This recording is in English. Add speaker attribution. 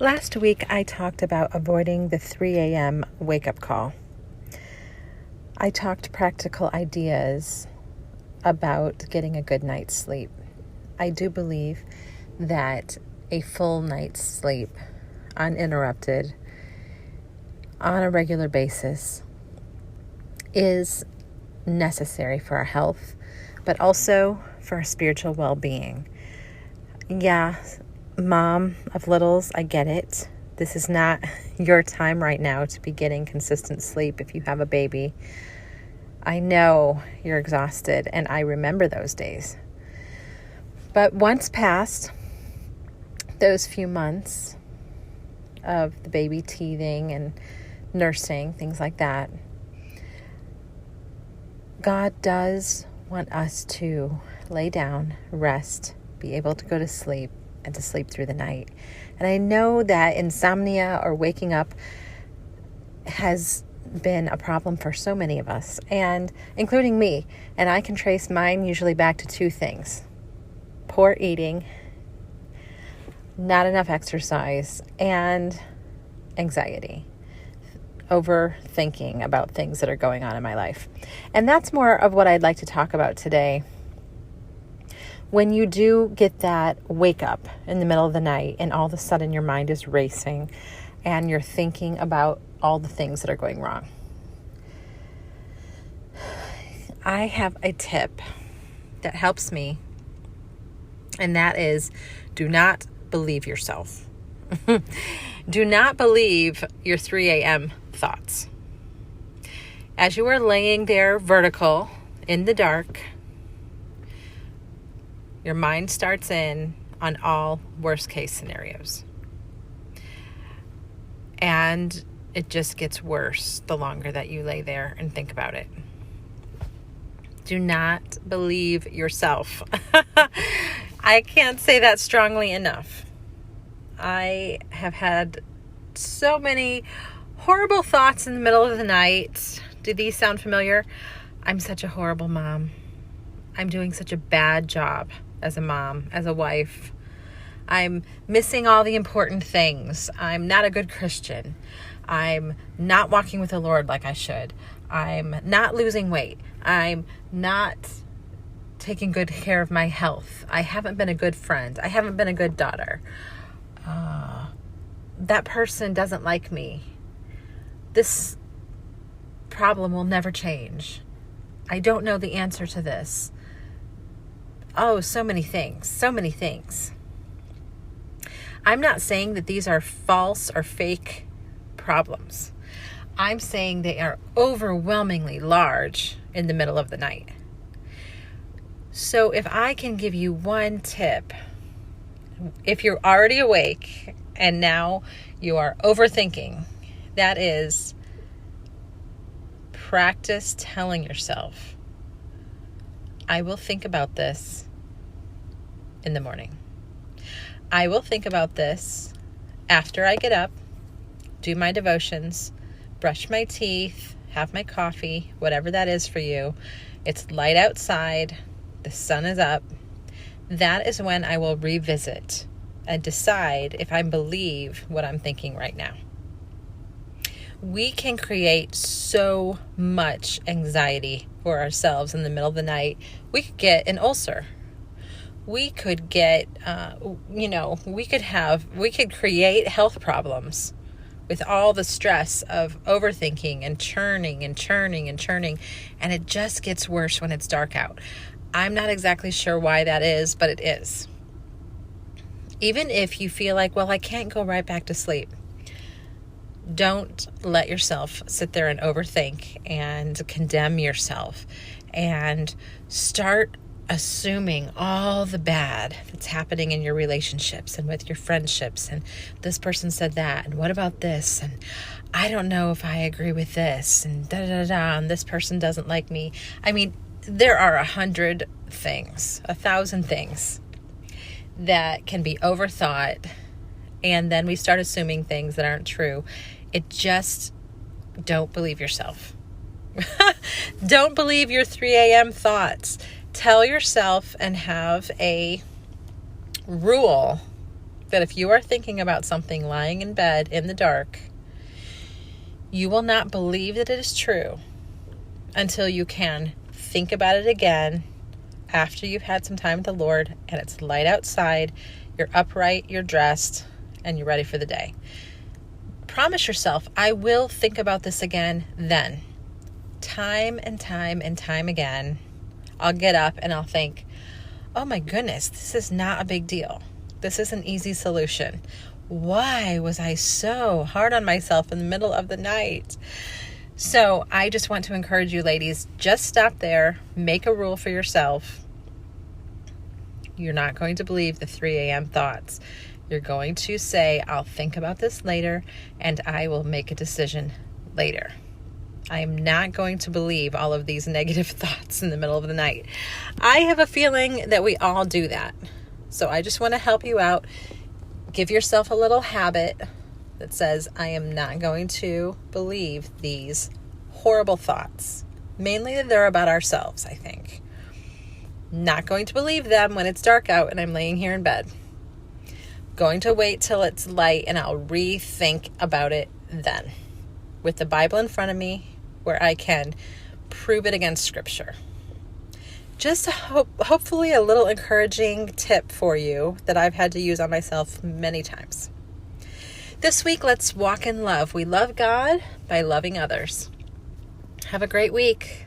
Speaker 1: Last week, I talked about avoiding the 3 a.m. wake-up call. I talked practical ideas about getting a good night's sleep. I do believe that a full night's sleep, uninterrupted, on a regular basis, is necessary for our health, but also for our spiritual well-being. Yeah, mom of littles, I get it. This is not your time right now to be getting consistent sleep if you have a baby. I know you're exhausted, and I remember those days. But once past those few months of the baby teething and nursing, things like that, God does want us to lay down, rest, be able to go to sleep, and to sleep through the night. And I know that insomnia or waking up has been a problem for so many of us, and including me. And I can trace mine usually back to two things: poor eating, not enough exercise, and anxiety, overthinking about things that are going on in my life. And that's more of what I'd like to talk about today. When you do get that wake up in the middle of the night and all of a sudden your mind is racing and you're thinking about all the things that are going wrong, I have a tip that helps me, and that is, do not believe yourself. Do not believe your 3 a.m. thoughts. As you are laying there vertical in the dark, your mind starts in on all worst case scenarios. And it just gets worse the longer that you lay there and think about it. Do not believe yourself. I can't say that strongly enough. I have had so many horrible thoughts in the middle of the night. Do these sound familiar? I'm such a horrible mom. I'm doing such a bad job as a mom, as a wife. I'm missing all the important things. I'm not a good Christian. I'm not walking with the Lord like I should. I'm not losing weight. I'm not taking good care of my health. I haven't been a good friend. I haven't been a good daughter. That person doesn't like me. This problem will never change. I don't know the answer to this. Oh, so many things. I'm not saying that these are false or fake problems. I'm saying they are overwhelmingly large in the middle of the night. So if I can give you one tip, if you're already awake and now you are overthinking, that is, practice telling yourself, I will think about this in the morning. I will think about this after I get up, do my devotions, brush my teeth, have my coffee, whatever that is for you. It's light outside. The sun is up. That is when I will revisit and decide if I believe what I'm thinking right now. We can create so much anxiety for ourselves in the middle of the night. We could get an ulcer. We could get, we could create health problems with all the stress of overthinking and churning. And it just gets worse when it's dark out. I'm not exactly sure why that is, but it is. Even if you feel like, well, I can't go right back to sleep. Don't let yourself sit there and overthink and condemn yourself and start assuming all the bad that's happening in your relationships and with your friendships. And this person said that, and what about this? And I don't know if I agree with this, and and this person doesn't like me. I mean, there are 100 things, 1,000 things that can be overthought, and then we start assuming things that aren't true. Don't believe yourself. Don't believe your 3 a.m. thoughts. Tell yourself and have a rule that if you are thinking about something lying in bed in the dark, you will not believe that it is true until you can think about it again after you've had some time with the Lord and it's light outside, you're upright, you're dressed, and you're ready for the day. Promise yourself, I will think about this again then. Time and time and time again, I'll get up and I'll think, oh my goodness, this is not a big deal. This is an easy solution. Why was I so hard on myself in the middle of the night? So I just want to encourage you ladies, just stop there, make a rule for yourself. You're not going to believe the 3 a.m. thoughts. You're going to say, I'll think about this later and I will make a decision later. I am not going to believe all of these negative thoughts in the middle of the night. I have a feeling that we all do that. So I just want to help you out. Give yourself a little habit that says, I am not going to believe these horrible thoughts. Mainly they're about ourselves, I think. Not going to believe them when it's dark out and I'm laying here in bed. Going to wait till it's light and I'll rethink about it then. With the Bible in front of me where I can prove it against Scripture. Just hopefully a little encouraging tip for you that I've had to use on myself many times. This week, let's walk in love. We love God by loving others. Have a great week.